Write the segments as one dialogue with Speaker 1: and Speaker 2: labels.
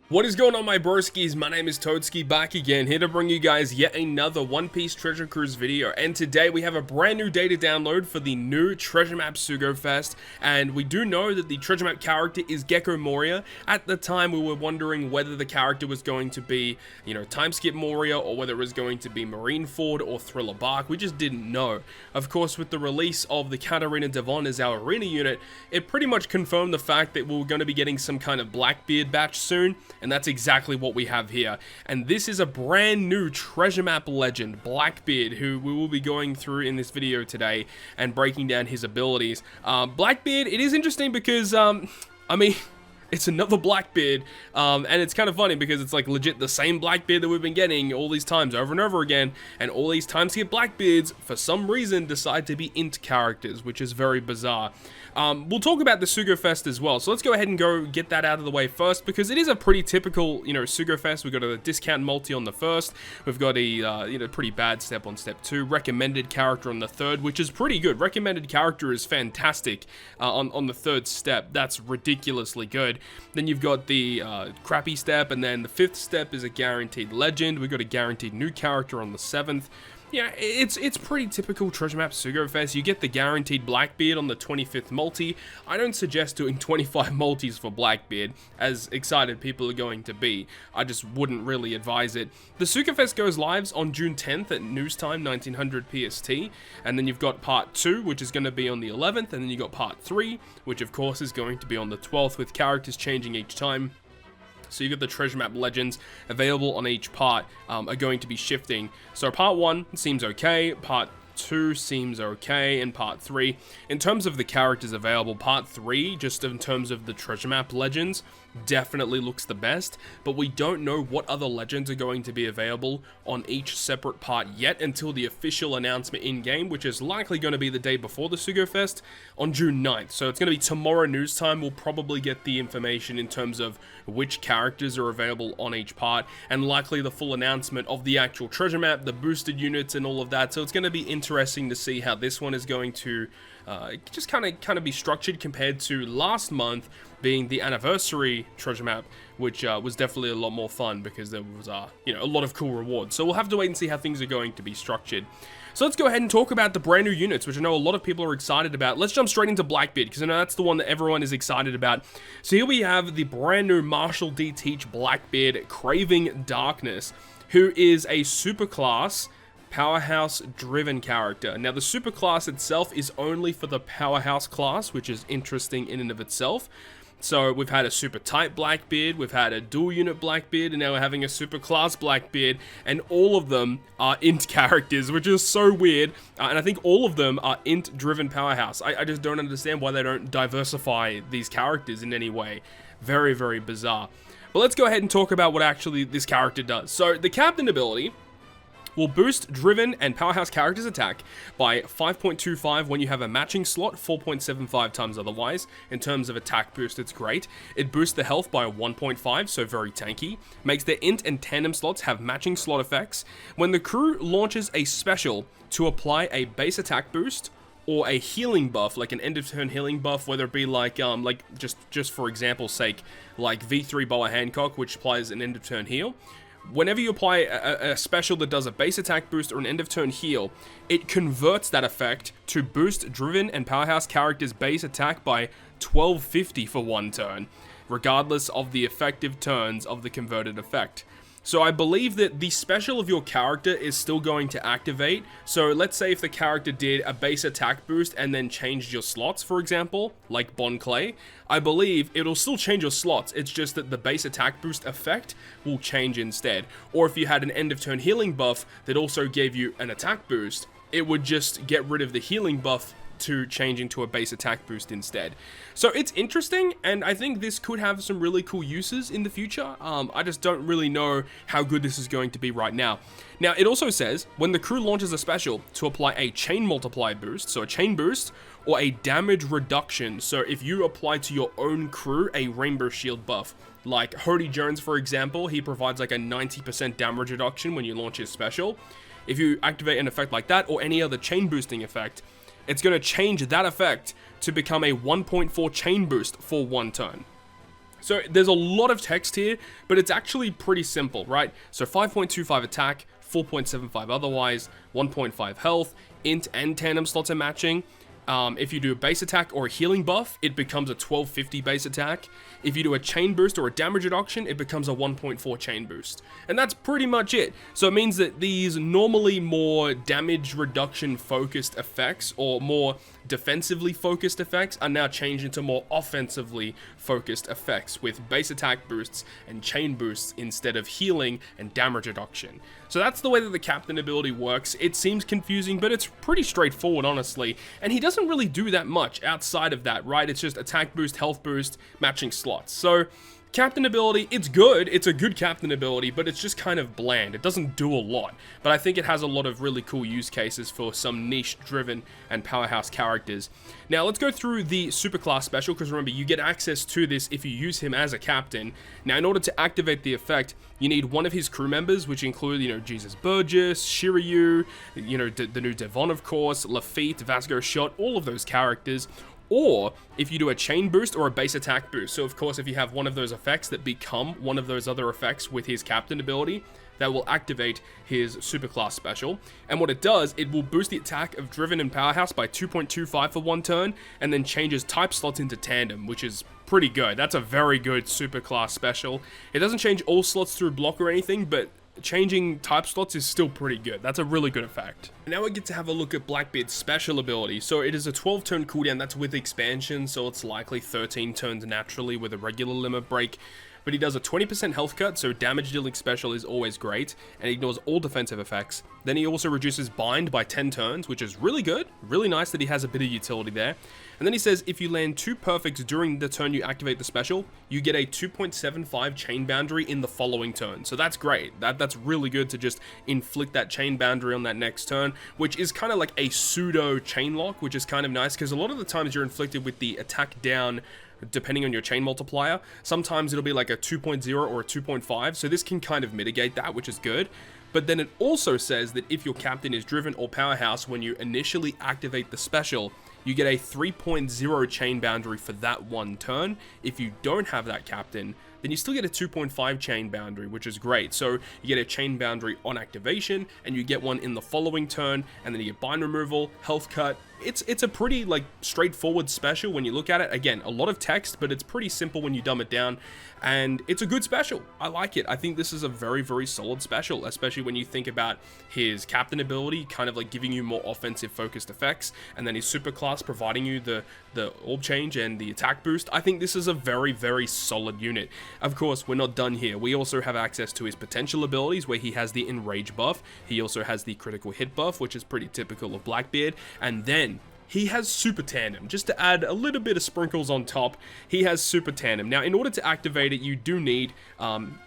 Speaker 1: What is going on, my broskiis? My name is Toadskii, back again, here to bring you guys yet another One Piece Treasure Cruise video. And today we have a brand new data download for the new treasure map Sugo-Fest. And we do know that the treasure map character is Gecko Moria. At the time we were wondering whether the character was going to be, time skip Moria, or whether it was going to be Marineford or Thriller Bark. We just didn't know. Of course, with the release of the Katarina Devon as our arena unit, it pretty much confirmed the fact that we were going to be getting some kind of Blackbeard batch soon. And that's exactly what we have here. And this is a brand new treasure map legend, Blackbeard, who we will be going through in this video today and breaking down his abilities. Blackbeard, it is interesting because, it's another Blackbeard, and it's kind of funny because it's like legit the same Blackbeard that we've been getting all these times over and over again, and all these time skip Blackbeards, for some reason, decide to be int characters, which is very bizarre. We'll talk about the Sugo-Fest as well, so let's go ahead and go get that out of the way first, because it is a pretty typical, Sugo-Fest. We've got a discount multi on the first, we've got a, pretty bad step on step 2, recommended character on the third, which is pretty good. Recommended character is fantastic on the third step. That's ridiculously good. Then you've got the crappy step, and then the fifth step is a guaranteed legend. We've got a guaranteed new character on the 7th. Yeah, it's pretty typical treasure map Sugo-Fest. You get the guaranteed Blackbeard on the 25th multi. I don't suggest doing 25 multis for Blackbeard, as excited people are going to be. I just wouldn't really advise it. The Sugo-Fest goes live on June 10th at news time, 1900 PST, and then you've got part 2, which is going to be on the 11th, and then you've got part 3, which of course is going to be on the 12th, with characters changing each time. So you got the treasure map legends available on each part are going to be shifting. So part 1 seems okay, part 2 seems okay, and part 3, in terms of the characters available, part 3, just in terms of the treasure map legends, definitely looks the best, but we don't know what other legends are going to be available on each separate part yet until the official announcement in-game, which is likely going to be the day before the Sugo-Fest on June 9th. So it's going to be tomorrow news time. We'll probably get the information in terms of which characters are available on each part, and likely the full announcement of the actual treasure map, the boosted units, and all of that. So it's going to be interesting to see how this one is going to just kind of be structured compared to last month being the anniversary treasure map, which was definitely a lot more fun because there was a lot of cool rewards. So we'll have to wait and see how things are going to be structured. So let's go ahead and talk about the brand new units, which I know a lot of people are excited about. Let's jump straight into Blackbeard, because I know that's the one that everyone is excited about. So here we have the brand new Marshall D. Teach Blackbeard, Craving Darkness, who is a superclass powerhouse driven character. Now the superclass itself is only for the powerhouse class, which is interesting in and of itself. So we've had a super type Blackbeard, we've had a dual unit Blackbeard, and now we're having a super class Blackbeard, and all of them are int characters, which is so weird. And I think all of them are int driven powerhouse. I just don't understand why they don't diversify these characters in any way. Very, very bizarre. But let's go ahead and talk about what actually this character does. So the captain ability will boost driven and powerhouse characters' attack by 5.25 when you have a matching slot, 4.75 times otherwise. In terms of attack boost, it's great. It boosts the health by 1.5, so very tanky. Makes the int and tandem slots have matching slot effects. When the crew launches a special to apply a base attack boost or a healing buff, like an end of turn healing buff, whether it be like just for example's sake, like V3 Boa Hancock, which applies an end of turn heal. Whenever you apply a special that does a base attack boost or an end of turn heal, it converts that effect to boost driven and powerhouse characters' base attack by 1250 for one turn, regardless of the effective turns of the converted effect. So I believe that the special of your character is still going to activate. So let's say if the character did a base attack boost and then changed your slots, for example, like Bon Clay, I believe it'll still change your slots. It's just that the base attack boost effect will change instead. Or if you had an end of turn healing buff that also gave you an attack boost, it would just get rid of the healing buff to change into a base attack boost instead. So it's interesting, and I think this could have some really cool uses in the future. I just don't really know how good this is going to be right now. Now, it also says, when the crew launches a special to apply a chain multiply boost, so a chain boost, or a damage reduction, so if you apply to your own crew a rainbow shield buff, like Hody Jones, for example, he provides like a 90% damage reduction when you launch his special. If you activate an effect like that, or any other chain boosting effect, it's going to change that effect to become a 1.4 chain boost for one turn. So there's a lot of text here, but it's actually pretty simple, right? So 5.25 attack, 4.75 otherwise, 1.5 health, int and tandem slots are matching. If you do a base attack or a healing buff, it becomes a 1250 base attack. If you do a chain boost or a damage reduction, it becomes a 1.4 chain boost. And that's pretty much it. So it means that these normally more damage reduction focused effects or more defensively focused effects are now changed into more offensively focused effects with base attack boosts and chain boosts instead of healing and damage reduction. So that's the way that the captain ability works. It seems confusing, but it's pretty straightforward, honestly. And he doesn't really do that much outside of that, right? It's just attack boost, health boost, matching slots. So captain ability, it's good. It's a good captain ability, but it's just kind of bland. It doesn't do a lot, but I think it has a lot of really cool use cases for some niche-driven and powerhouse characters. Now, let's go through the superclass special, because remember, you get access to this if you use him as a captain. Now, in order to activate the effect, you need one of his crew members, which include, Jesus Burgess, Shiryu, the new Devon, of course, Lafitte, Vasco Shot, all of those characters. Or if you do a chain boost or a base attack boost. So of course, if you have one of those effects that become one of those other effects with his captain ability, that will activate his superclass special. And what it does, it will boost the attack of Driven and Powerhouse by 2.25 for one turn, and then changes type slots into tandem, which is pretty good. That's a very good superclass special. It doesn't change all slots through block or anything, but changing type slots is still pretty good. That's a really good effect. Now we get to have a look at Blackbeard's special ability. So it is a 12 turn cooldown, that's with expansion, so it's likely 13 turns naturally with a regular limit break. But he does a 20% health cut, so damage dealing special is always great, and ignores all defensive effects. Then he also reduces bind by 10 turns, which is really good. Really nice that he has a bit of utility there. And then he says, if you land 2 perfects during the turn you activate the special, you get a 2.75 chain boundary in the following turn. So that's great. That's really good to just inflict that chain boundary on that next turn, which is kind of like a pseudo chain lock, which is kind of nice, because a lot of the times you're inflicted with the attack down depending on your chain multiplier. Sometimes it'll be like a 2.0 or a 2.5, so this can kind of mitigate that, which is good. But then it also says that if your captain is Driven or Powerhouse, when you initially activate the special, you get a 3.0 chain boundary for that one turn. If you don't have that captain, then you still get a 2.5 chain boundary, which is great. So you get a chain boundary on activation, and you get one in the following turn, and then you get bind removal, health cut. It's a pretty straightforward special when you look at it. Again, a lot of text, but it's pretty simple when you dumb it down, and it's a good special. I like it. I think this is a very, very solid special, especially when you think about his captain ability, kind of like giving you more offensive focused effects, and then his superclass providing you the orb change and the attack boost. I think this is a very, very solid unit. Of course, we're not done here. We also have access to his potential abilities, where he has the Enrage buff. He also has the critical hit buff, which is pretty typical of Blackbeard, and then he has Super Tandem. Just to add a little bit of sprinkles on top, he has Super Tandem. Now, in order to activate it, you do need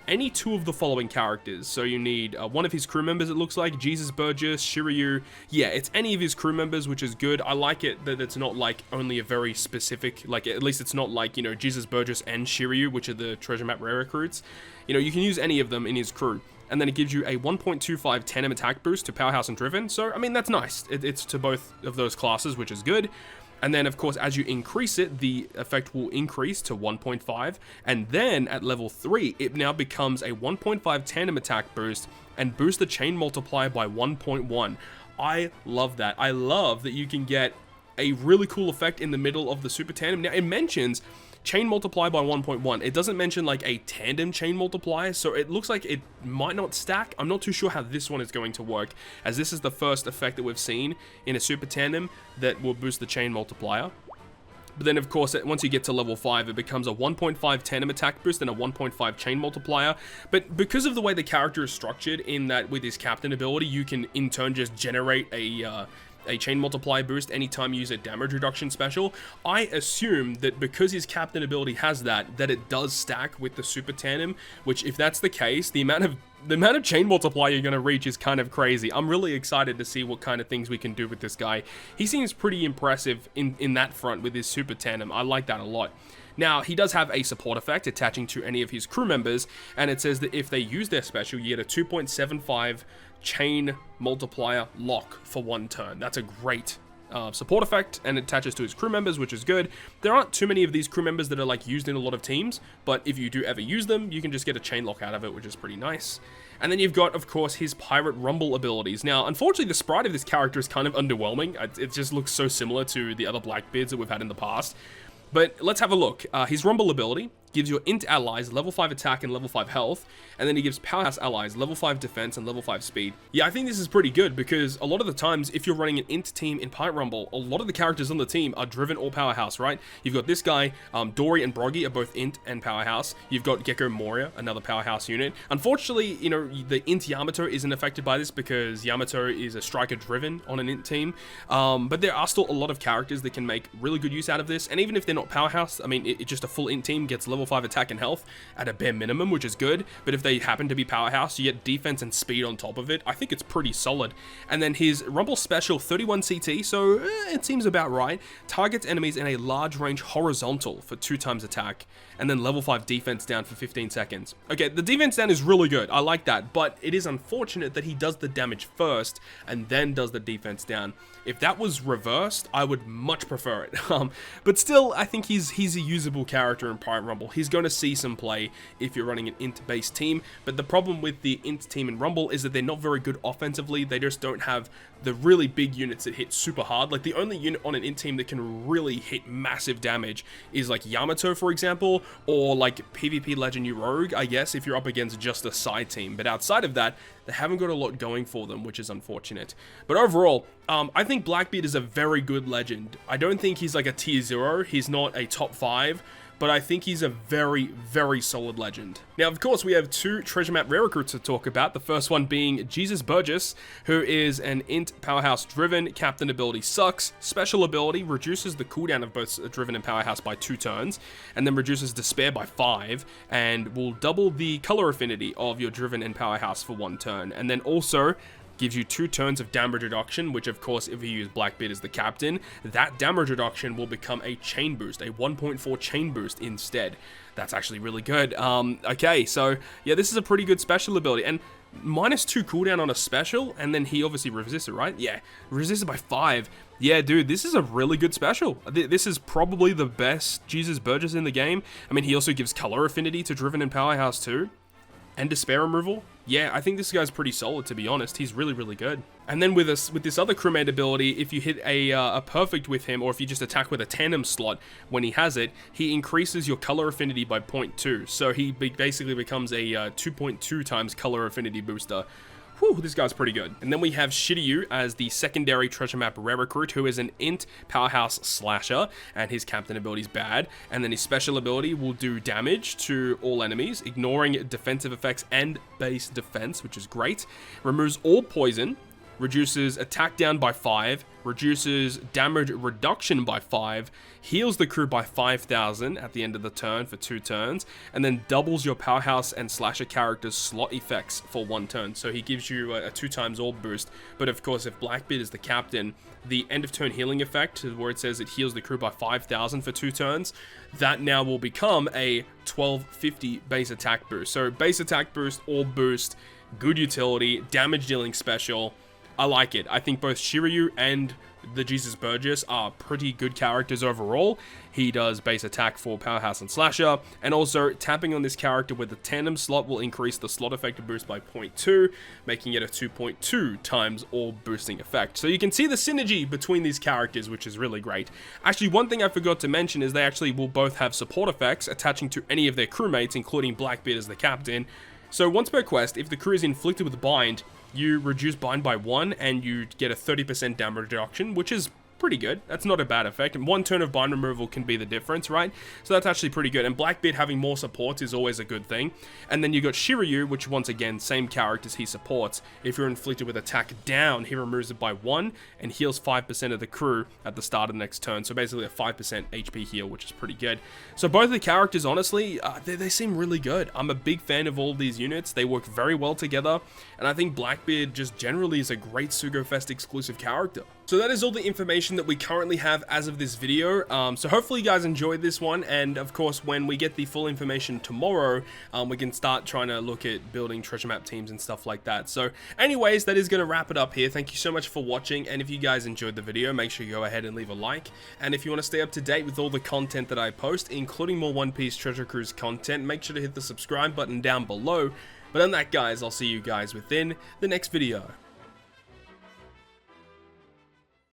Speaker 1: any 2 of the following characters. So you need one of his crew members, it looks like, Jesus Burgess, Shiryu. Yeah, it's any of his crew members, which is good. I like it that it's not like only a very specific, at least it's not like, Jesus Burgess and Shiryu, which are the treasure map rare recruits. You can use any of them in his crew. And then it gives you a 1.25 tandem attack boost to Powerhouse and Driven. So, I mean, that's nice. It's to both of those classes, which is good. And then, of course, as you increase it, the effect will increase to 1.5. And then, at level 3, it now becomes a 1.5 tandem attack boost and boost the chain multiplier by 1.1. I love that. I love that you can get a really cool effect in the middle of the Super Tandem. Now, it mentions chain multiply by 1.1. It doesn't mention a tandem chain multiplier, so it looks like it might not stack. I'm not too sure how this one is going to work, as this is the first effect that we've seen in a super tandem that will boost the chain multiplier. But then, of course, once you get to level 5, it becomes a 1.5 tandem attack boost and a 1.5 chain multiplier. But because of the way the character is structured, in that with his captain ability, you can in turn just generate a chain multiply boost anytime you use a damage reduction special. I assume that because his captain ability has that it does stack with the super tandem, which, if that's the case, the amount of chain multiply you're going to reach is kind of crazy. I'm really excited to see what kind of things we can do with this guy. He seems pretty impressive in that front with his super tandem. I like that a lot. Now, he does have a support effect attaching to any of his crew members, and it says that if they use their special, you get a 2.75 chain multiplier lock for one turn. That's a great support effect, and it attaches to his crew members, which is good. There aren't too many of these crew members that are like used in a lot of teams, but if you do ever use them, you can just get a chain lock out of it, which is pretty nice. And then you've got, of course, his Pirate Rumble abilities. Now, unfortunately, the sprite of this character is kind of underwhelming. It just looks so similar to the other Blackbeards that we've had in the past. But let's have a look. His Rumble ability gives your int allies level 5 attack and level 5 health, and then he gives powerhouse allies level 5 defense and level 5 speed. Yeah, I think this is pretty good, because a lot of the times, if you're running an int team in Pirate Rumble, a lot of the characters on the team are driven or powerhouse, right? You've got this guy, Dory and Broggy are both int and powerhouse. You've got Gecko Moria, another powerhouse unit. Unfortunately, you know, the int Yamato isn't affected by this, because Yamato is a striker driven on an int team, but there are still a lot of characters that can make really good use out of this, and even if they're not powerhouse, I mean, it's just a full int team gets level 5 attack and health at a bare minimum, which is good. But if they happen to be powerhouse, you get defense and speed on top of it. I think it's pretty solid. And then his Rumble Special 31 CT, so it seems about right. Targets enemies in a large range horizontal for 2 times attack, and then level 5 defense down for 15 seconds. Okay, the defense down is really good. I like that, but it is unfortunate that he does the damage first and then does the defense down. If that was reversed, I would much prefer it. But still, I think he's a usable character in Pirate Rumble. He's going to see some play if you're running an int-based team, but the problem with the int team in Rumble is that they're not very good offensively. They just don't have the really big units that hit super hard. Like, the only unit on an int team that can really hit massive damage is like Yamato, for example, or like PvP Legend Rogue, I guess, if you're up against just a side team. But outside of that, they haven't got a lot going for them, which is unfortunate. But overall, I think Blackbeard is a very good legend. I don't think he's like a tier 0. He's not a top 5. But I think he's a very, very solid legend. Now, of course, we have 2 treasure map rare recruits to talk about. The first one being Jesus Burgess, who is an int powerhouse driven. Captain ability sucks. Special ability reduces the cooldown of both driven and powerhouse by 2 turns, and then reduces despair by 5, and will double the color affinity of your driven and powerhouse for 1 turn. And then also gives you 2 turns of damage reduction, which of course, if you use Blackbeard as the captain, that damage reduction will become a chain boost, a 1.4 chain boost instead. That's actually really good. Okay, so yeah, this is a pretty good special ability, and -2 cooldown on a special, and then he obviously resists it, right? Yeah, resisted by 5. Yeah, dude, this is a really good special. This is probably the best Jesus Burgess in the game. I mean, he also gives color affinity to driven and powerhouse too, and despair removal. Yeah, I think this guy's pretty solid, to be honest. He's really, really good. And then with this other crewmate ability, if you hit a perfect with him, or if you just attack with a tandem slot when he has it, he increases your color affinity by 0.2. So he basically becomes a 2.2 times color affinity booster. Whew, this guy's pretty good. And then we have Shiryu as the secondary treasure map rare recruit, who is an int powerhouse slasher, and his captain ability is bad. And then his special ability will do damage to all enemies, ignoring defensive effects and base defense, which is great. Removes all poison, reduces attack down by 5, reduces damage reduction by 5, heals the crew by 5,000 at the end of the turn for 2 turns, and then doubles your powerhouse and slasher character's slot effects for 1 turn. So he gives you a 2 times orb boost. But of course, if Blackbeard is the captain, the end of turn healing effect, where it says it heals the crew by 5,000 for 2 turns, that now will become a 1250 base attack boost. So base attack boost, orb boost, good utility, damage dealing special. I like it. I think both Shiryu and the Jesus Burgess are pretty good characters overall. He does base attack for powerhouse and slasher, and also tapping on this character with the tandem slot will increase the slot effective boost by 0.2, making it a 2.2 times orb boosting effect. So you can see the synergy between these characters, which is really great. Actually, one thing I forgot to mention is they actually will both have support effects attaching to any of their crewmates, including Blackbeard as the captain. So once per quest, if the crew is inflicted with bind, you reduce bind by 1 and you get a 30% damage reduction, which is pretty good. That's not a bad effect, and 1 turn of bind removal can be the difference, right? So that's actually pretty good, and Blackbeard having more supports is always a good thing. And then you got Shiryu, which once again, same characters he supports. If you're inflicted with attack down, he removes it by 1 and heals 5% of the crew at the start of the next turn, so basically a 5% HP heal, which is pretty good. So both the characters, honestly, they seem really good. I'm a big fan of all these units. They work very well together, and I think Blackbeard just generally is a great Sugo-Fest exclusive character. So that is all the information that we currently have as of this video. So hopefully you guys enjoyed this one, and of course when we get the full information tomorrow, we can start trying to look at building treasure map teams and stuff like that. So anyways, that is going to wrap it up here. Thank you so much for watching, and if you guys enjoyed the video, make sure you go ahead and leave a like. And if you want to stay up to date with all the content that I post, including more One Piece Treasure Cruise content, make sure to hit the subscribe button down below. But on that, guys, I'll see you guys within the next video.